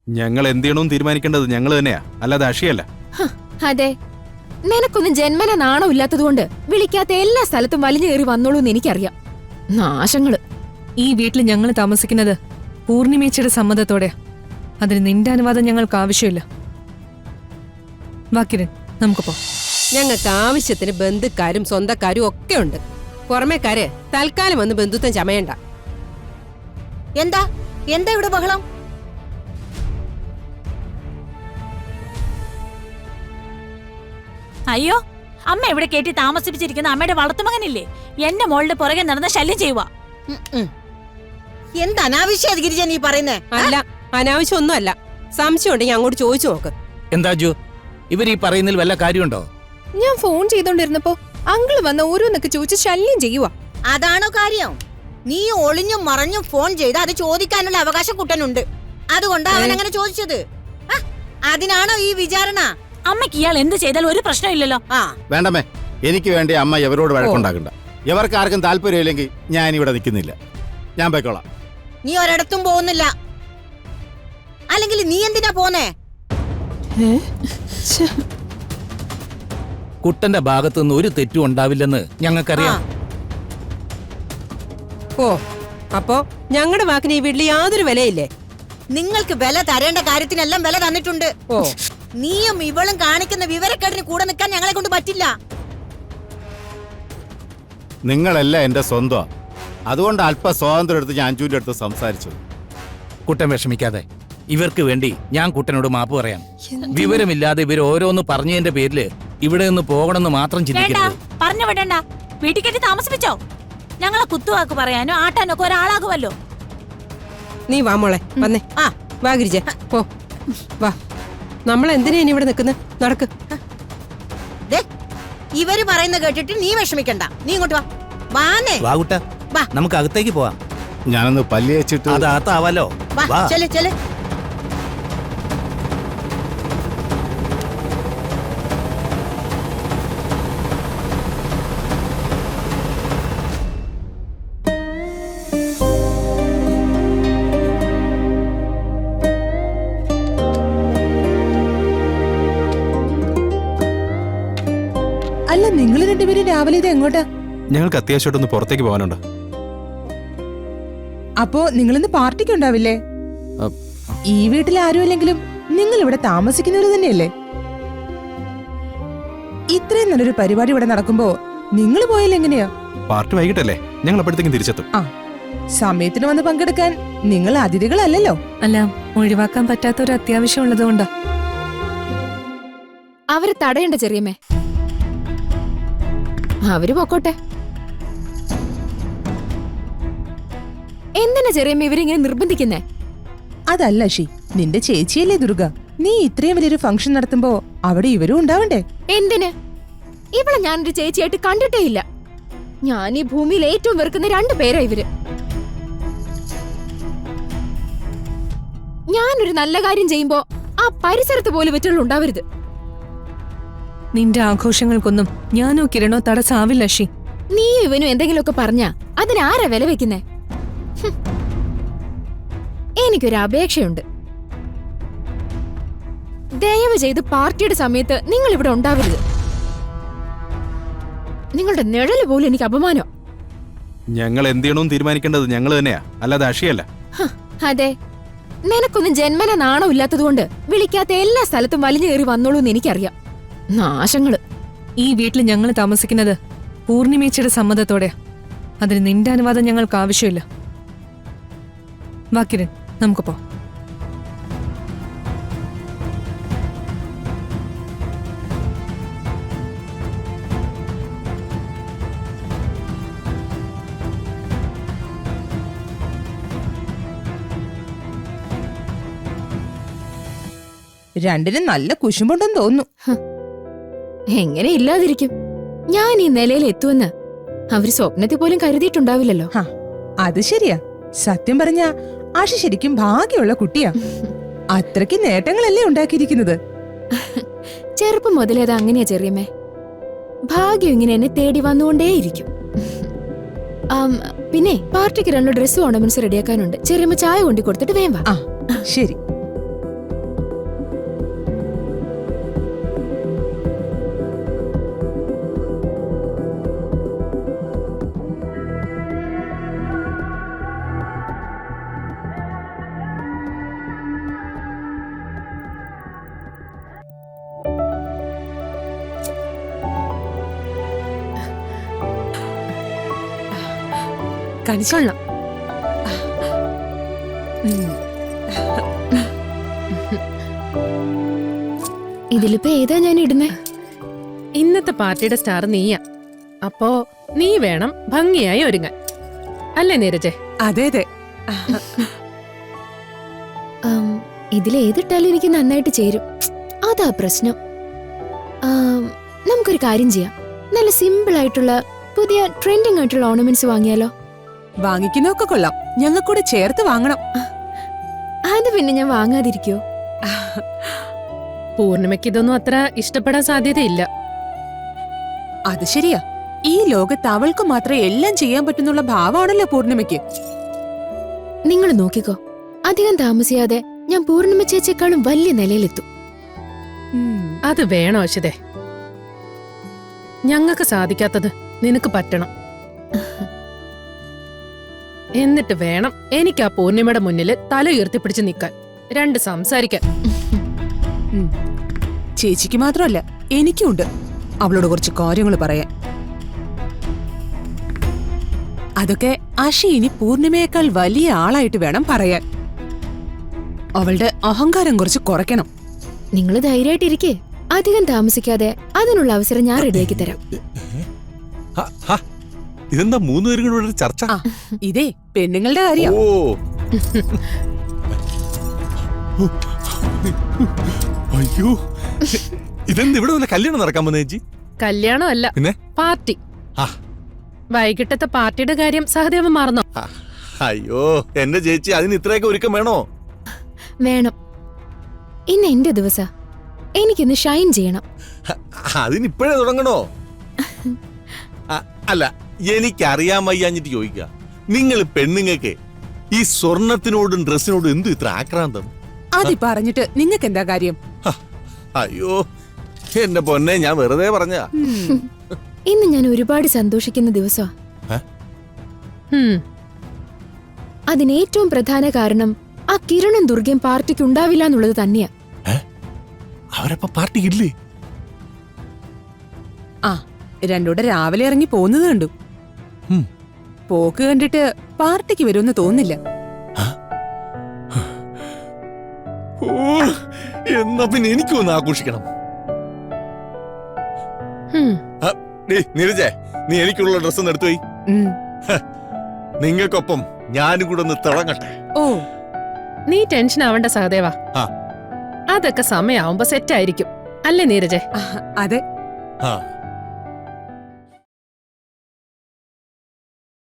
ഞങ്ങൾ എന്ത് ചെയ്യണമെന്ന് തീരുമാനിക്കേണ്ടത് ഞങ്ങൾ തന്നെയാ, അല്ലാതെ അഷിയല്ല. അതെ, നിനക്കൊന്നും ജന്മന നാണം ഇല്ലാത്തതുകൊണ്ട് വിളിക്കാത്ത എല്ലാ സ്ഥലത്തും വലിഞ്ഞു കയറി വന്നോളൂ എന്ന് എനിക്കറിയാം. നാശങ്ങള്. ഈ വീട്ടിൽ ഞങ്ങൾ താമസിക്കുന്നത് പൂർണിമേച്ചിയുടെ സമ്മതത്തോടെ. അതിന് നിന്റെ അനുവാദം ഞങ്ങൾക്ക് ആവശ്യമില്ല. വാക്കിരൻ, നമുക്ക് പോ. ഞങ്ങൾക്ക് ആവശ്യത്തിന് ബന്ധുക്കാരും സ്വന്തക്കാരും ഒക്കെ ഉണ്ട്. പുറമേക്കാര് തൽക്കാലം വന്ന് ബന്ധുത്വം ചമയണ്ട. എന്താ എന്താ ഇവിടെ ബഹളം? അയ്യോ, അമ്മ ഇവിടെ കേട്ടി താമസിപ്പിച്ചിരിക്കുന്ന അമ്മയുടെ വളർത്തുമകനില്ലേ, എന്റെ മോളുടെ പുറകെ നടന്ന ശല്യം ചെയ്യുക. എന്ത് അനാവശ്യ ഗിരിജ നീ പറയുന്നേ? അല്ല, അനാവശ്യം ഒന്നുമല്ല. സംശയം ഉണ്ടെങ്കിൽ അങ്ങോട്ട് ചോദിച്ചു നോക്ക്. എന്താ ജു, ഇവർ ഈ പറയുന്നതിൽ വല്ല കാര്യമുണ്ടോ? ഞാൻ ഫോൺ ചെയ്തോണ്ടിരുന്നപ്പോ അങ്കിള് വന്ന് ഓരോന്നൊക്കെ ചോദിച്ച് ശല്യം ചെയ്യുവാ. അതാണോ കാര്യം? നീ ഒളിഞ്ഞും മറഞ്ഞും ഫോൺ ചെയ്ത് അത് ചോദിക്കാനുള്ള അവകാശം കുട്ടനുണ്ട്. അതുകൊണ്ടാ അവൻ അങ്ങനെ ചോദിച്ചത്. അതിനാണോ ഈ വിചാരണ? അമ്മയ്ക്ക് ഇയാൾ എന്ത് ചെയ്താലും ഒരു പ്രശ്നമില്ലല്ലോ. വേണ്ടമേ, എനിക്ക് വേണ്ടി അമ്മ എവരോട് വഴക്കുണ്ടാക്കണ്ട. എവർക്ക് ആർക്കും താല്പര്യമില്ലെങ്കിൽ ഞാൻ ഇവിടെ നിൽക്കുന്നില്ല. ഞാൻ പോയിക്കോളാം. നീ ഒരിടത്തും പോകുന്നില്ല. അല്ലെങ്കിൽ നീ എന്തിനാ പോന്നേ? കുട്ടന്റെ ഭാഗത്തുനിന്ന് ഒരു തെറ്റും ഉണ്ടാവില്ലെന്ന് ഞങ്ങൾക്കറിയാം. ഓ, അപ്പോ ഞങ്ങളുടെ വാക്കിന് ഈ വീട്ടിൽ യാതൊരു വിലയില്ലേ? നിങ്ങൾക്ക് വില തരേണ്ട കാര്യത്തിനെല്ലാം വില തന്നിട്ടുണ്ട്. ഓ, നീയും ഇവളും കാണിക്കുന്ന വിവരക്കേടിന് കൂടെ നിൽക്കാൻ ഞങ്ങളെ കൊണ്ട് പറ്റില്ല. നിങ്ങളെല്ലാം എന്റെ സ്വന്തം. അതുകൊണ്ട് അല്പ സ്വാതന്ത്ര്യം എടുത്ത് ഞാൻ അഞ്ജുവിന്റെ അടുത്ത് സംസാരിച്ചത്. കുട്ടൻ വിഷമിക്കാതെ. ഇവർക്ക് വേണ്ടി ഞാൻ കുട്ടനോട് മാപ്പ് പറയാം. വിവരമില്ലാതെ ഇവർ ഓരോന്ന് പറഞ്ഞതിന്റെ പേരില് ഇവിടെ നിന്ന് പോകണമെന്ന് മാത്രം വേണ്ട, ചിന്തിക്കരുത്. പറഞ്ഞു വിടണ്ട. വീട്ടിൽ കയറ്റി താമസിപ്പിച്ചോ? ഞങ്ങളെ കുത്തുവാക്ക് പറയാനോ ആട്ടാനോ ഒക്കെ ഒരാളാകുമല്ലോ. നീ വാ മോളെ, വന്നേ. വാ ഗിരിജ, പോ. വാ, നമ്മളെന്തിനാ ഇനി ഇവിടെ നിൽക്കുന്നത്? നടക്ക്. ഇവര് പറയുന്ന കേട്ടിട്ട് നീ വിഷമിക്കണ്ട. നീ ഇങ്ങോട്ട് വാ. വാന്നേ. വാ കുട്ട, നമുക്ക് അകത്തേക്ക് പോവാം. ഞാനൊന്ന് പല്ലി വെച്ചിട്ട് അത് അകത്താവല്ലോ. വാ, ചെല് ചെല്. അല്ല, നിങ്ങൾ രണ്ടുപേരും രാവിലെ ഇത് എങ്ങോട്ടാ? ഞങ്ങൾക്ക് അത്യാവശ്യമായിട്ടൊന്ന് പുറത്തേക്ക് പോകാനുണ്ട്. അപ്പോ നിങ്ങളിന്ന് പാർട്ടിക്ക് ഉണ്ടാവില്ലേ? ഈ വീട്ടിൽ ആരുമല്ലെങ്കിലും നിങ്ങൾ ഇവിടെ താമസിക്കുന്നവര് തന്നെയല്ലേ? ഇത്രയും നല്ലൊരു പരിപാടി ഇവിടെ നടക്കുമ്പോ നിങ്ങൾ പോയാൽ എങ്ങനെയാ? പാർട്ടി വൈകിട്ടല്ലേ, ഞങ്ങൾ അപ്പോഴത്തേക്കും തിരിച്ചെത്തും. സമയത്തിന് വന്ന് പങ്കെടുക്കാൻ നിങ്ങൾ അതിഥികളല്ലല്ലോ. അല്ല, ഒഴിവാക്കാൻ പറ്റാത്തൊരു അത്യാവശ്യം ഉള്ളതുകൊണ്ടാ. അവര് തടയണ്ട ചെറിയമ്മേ, അവര് പൊക്കോട്ടെ. എന്തിനാ ചെറിയമ്മ ഇവരിങ്ങനെ നിർബന്ധിക്കുന്നേ? അതല്ല ഷി, നിന്റെ ചേച്ചിയല്ലേ ദുർഗ. നീ ഇത്രയും വലിയൊരു ഫംഗ്ഷൻ നടത്തുമ്പോ അവിടെ ഇവരും ഉണ്ടാവണ്ടേ? എന്തിന്? ഇവളെ ഞാനൊരു ചേച്ചിയായിട്ട് കണ്ടിട്ടേ ഇല്ല. ഞാൻ ഈ ഭൂമിയിൽ ഏറ്റവും വെറുക്കുന്ന 2 പേരാ ഇവര്. ഞാനൊരു നല്ല കാര്യം ചെയ്യുമ്പോ ആ പരിസരത്ത് പോലും ഇവറ്റുകൾ ഉണ്ടാവരുത്. നിന്റെ ആഘോഷങ്ങൾക്കൊന്നും ഞാനോ കിരണോ തടസ്സാവില്ല ഷി. നീ ഇവനും എന്തെങ്കിലുമൊക്കെ പറഞ്ഞാ അതിനാരാ വില വെക്കുന്നേ? എനിക്കൊരു അപേക്ഷയുണ്ട്. ദയവ് ചെയ്ത് പാർട്ടിയുടെ സമയത്ത് നിങ്ങൾ ഇവിടെ ഉണ്ടാവരുത്. നിങ്ങളുടെ നിഴല് പോലും എനിക്ക് അപമാനം. ഞങ്ങൾ എന്ത് ചെയ്യണമെന്ന് തീരുമാനിക്കേണ്ടത് ഞങ്ങൾ തന്നെയാ, അല്ലാതെ അഷിയല്ല. അതെ, നിനക്കൊന്നും ജന്മന നാണം ഇല്ലാത്തതുകൊണ്ട് വിളിക്കാത്ത എല്ലാ സ്ഥലത്തും വലിഞ്ഞു കയറി വന്നോളൂ എന്ന് എനിക്കറിയാം. നാശങ്ങള്. ഈ വീട്ടിൽ ഞങ്ങൾ താമസിക്കുന്നത് പൂർണിമേച്ചിയുടെ സമ്മതത്തോടെ. അതിന് നിന്റെ അനുവാദം ഞങ്ങൾക്ക് ആവശ്യമില്ല. വാക്കിരൻ, നമുക്ക് പോ. രണ്ടിനും നല്ല കുശുമ്പുണ്ടെന്ന് തോന്നുന്നു. എങ്ങനെ ഇല്ലാതിരിക്കും? ഞാൻ ഈ നിലയിൽ എത്തുമെന്ന് അവര് സ്വപ്നത്തിൽ പോലും കരുതിയിട്ടുണ്ടാവില്ലല്ലോ. അത് ശരിയാ. സത്യം പറഞ്ഞ ആഷി ശരിക്കും ഭാഗ്യമുള്ള കുട്ടിയാ. അത്രയ്ക്ക് നേട്ടങ്ങളല്ലേ ഉണ്ടാക്കിയിരിക്കുന്നത്. ചെറുപ്പം മുതലേ അത് അങ്ങനെയാ ചെറിയമ്മേ. ഭാഗ്യം ഇങ്ങനെ എന്നെ തേടി വന്നുകൊണ്ടേയിരിക്കും. പിന്നെ പാർട്ടിക്ക് 2 ഡ്രസ്സും ഓർണമെന്റ്സ് റെഡിയാക്കാനുണ്ട്. ചെറിയമ്മ ചായ കൊണ്ടു കൊടുത്തിട്ട് വേം വാ. ശരി. കാണിച്ചോളാം. ഇതിലിപ്പോ ഏതാ ഞാൻ ഇടുന്നേ? ഇന്നത്തെ പാർട്ടിയുടെ സ്റ്റാർ നീയാ. അപ്പോ നീ വേണം ഭംഗിയായി ഒരുങ്ങാൻ, അല്ലേ നീരജെ? അതെ അതെ. ഇതിലേതിട്ടാലും എനിക്ക് നന്നായിട്ട് ചേരും. അതാ പ്രശ്നം. നമുക്കൊരു കാര്യം ചെയ്യാം. നല്ല സിമ്പിൾ ആയിട്ടുള്ള പുതിയ ട്രെൻഡിങ് ആയിട്ടുള്ള ഓർണമെന്റ്സ് വാങ്ങിയാലോ? വാങ്ങിക്കുന്നൊക്കെ കൊള്ളാം, ഞങ്ങൾക്കൂടെ ചേർത്ത് വാങ്ങണം. അത് പിന്നെ ഞാൻ വാങ്ങാതിരിക്കോ? പൂർണിമയ്ക്ക് ഇതൊന്നും അത്ര ഇഷ്ടപ്പെടാൻ സാധ്യതയില്ല. അത് ശരിയാ. ഈ ലോകത്ത് അവൾക്ക് മാത്രമേ എല്ലാം ചെയ്യാൻ പറ്റുന്നുള്ള ഭാവമാണല്ലോ പൂർണിമയ്ക്ക്. നിങ്ങൾ നോക്കിക്കോ, അധികം താമസിയാതെ ഞാൻ പൂർണിമ ചേച്ചിയെക്കാളും വലിയ നിലയിലെത്തും. അത് വേണോ അശ്വതേ? ഞങ്ങൾക്ക് സാധിക്കാത്തത് നിനക്ക് പറ്റണം. എന്നിട്ട് വേണം എനിക്ക് ആ പൂർണിമയുടെ മുന്നിൽ തല ഉയർത്തിപ്പിടിച്ച് നിൽക്കാൻ, രണ്ട് സംസാരിക്കാൻ. ചേച്ചിക്ക് മാത്രമല്ല, എനിക്കുണ്ട് അവളോട് കുറച്ച് കാര്യങ്ങൾ പറയാൻ. അതൊക്കെ അഷി ഇനി പൂർണിമയേക്കാൾ വലിയ ആളായിട്ട് വേണം പറയാൻ. അവളുടെ അഹങ്കാരം കുറച്ച് കുറയ്ക്കണം. നിങ്ങൾ ധൈര്യമായിട്ടിരിക്കേ. അധികം താമസിക്കാതെ അതിനുള്ള അവസരം ഞാൻ റെഡിയാക്കി തരാം. ഇതെന്താ മൂന്നുപേരും കൂടെ ഒരു ചർച്ച? ഇതേ പെണ്ണുങ്ങളുടെ കാര്യം. ഓ അയ്യോ, ഇതെന്ത് ഇവിടെ വല്ല കല്യാണം നടക്കാൻ വന്ന ചേച്ചി? കല്യാണം അല്ല, പിന്നെ പാർട്ടി. ആ. വൈകിട്ടത്തെ പാർട്ടിയുടെ കാര്യം സഹദേവൻ മറന്നോ? അയ്യോ എന്റെ ചേച്ചി, അതിന് ഇത്രയൊക്കെ ഒരുക്കം വേണോ? വേണം. ഇന്ന് എന്റെ ദിവസാ. എനിക്കിന്ന് ഷൈൻ ചെയ്യണം. അതിനിപ്പോഴേ തുടങ്ങണോ? അല്ല, എനിക്കറിയാൻ വയ്യാഞ്ഞിട്ട് ചോദിക്കുക, നിങ്ങൾ പെണ്ണുങ്ങൾക്ക് ഈ സ്വർണത്തിനോടും ഡ്രസ്സിനോടും എന്തു ഇത്ര ആക്രാന്തം? അത് പറഞ്ഞിട്ട് നിങ്ങൾക്ക് എന്താ കാര്യം? അയ്യോ എന്റെ പൊന്നെ, ഞാൻ വെറുതെ പറഞ്ഞ. ഇന്ന് ഞാൻ ഒരുപാട് സന്തോഷിക്കുന്ന ദിവസമാ. അതിന് ഏറ്റവും പ്രധാന കാരണം ആ കിരണും ദുർഗയും പാർട്ടിക്ക് ഉണ്ടാവില്ല എന്നുള്ളത് തന്നെയാ. അവരപ്പ പാർട്ടി ഇല്ലേ? ആ, രണ്ടൂടെ രാവിലെ ഇറങ്ങി പോകുന്നത് കണ്ടു. പോക്ക് കണ്ടിട്ട് പാർട്ടിക്ക് വരുമെന്ന് തോന്നില്ല. എന്നാ പിന്നെ എനിക്കും ഒന്ന് ആഘോഷിക്കണം. നീരജേ, നീ എനിക്കുള്ള ഡ്രസ് ഒന്ന് എടുത്തു പോയി. നിങ്ങൾക്കൊപ്പം ഞാനും കൂടെ ഒന്ന് തിളങ്ങട്ടെ. ഓ, നീ ടെൻഷൻ ആവണ്ട സഹദേവ. ആ. അതൊക്കെ സമയാവുമ്പോ സെറ്റ് ആയിരിക്കും, അല്ലേ നീരജെ? അതെ. ആ